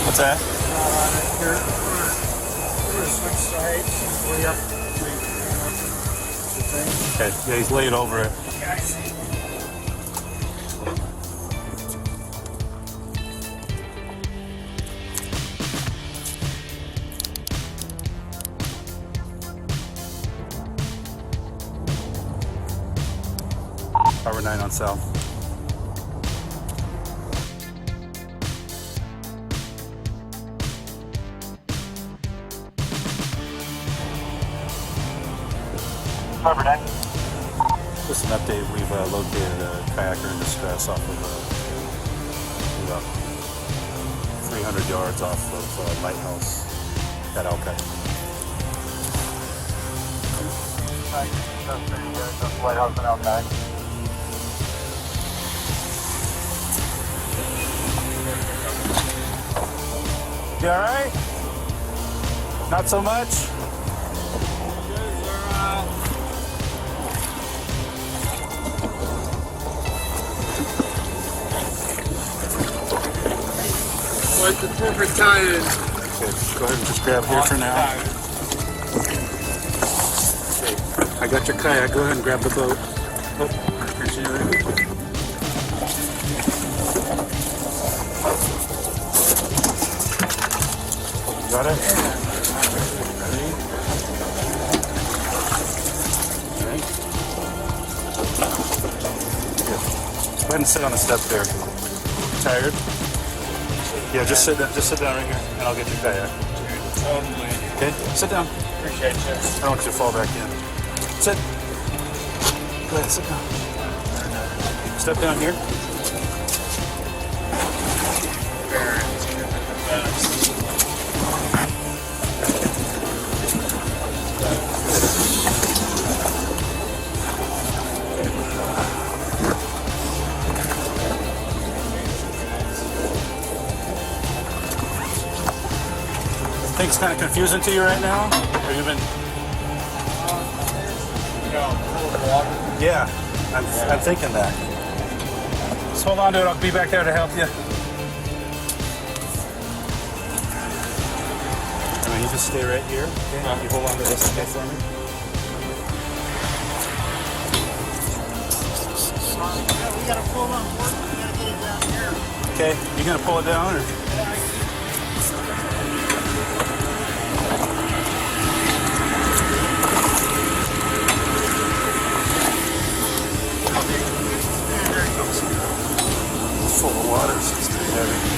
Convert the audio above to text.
What's that? Here, switch sides, way up. Okay, yeah, he's laid over it. Yeah, I see. Harbor 9 on south. Harbor 9. Just an update, we've located a kayaker in distress off of about 300 yards off of Lighthouse at Alki. Lighthouse and L9. You alright? Not so much? Like the perfect tie-in. Okay, go ahead and just grab here for now. Okay, I got your kayak. Go ahead and grab the boat. Oh, appreciate it. Got it? Ready? Okay. Good. Go ahead and sit on the step there. Tired? Yeah, just sit down right here, and I'll get your kayak. Totally. Okay, sit down. Appreciate you. I don't want you to fall back in. Sit. Go ahead, sit down. Step down here. Things kind of confusing to you right now? Or you been? Yeah, I'm thinking that. Just hold on to it. I'll be back there to help you. I mean, you just stay right here. Okay? You hold on to this okay for me. We gotta pull on board. We gotta get it down here. Okay, you gonna pull it down or? Full of water, so it's too heavy.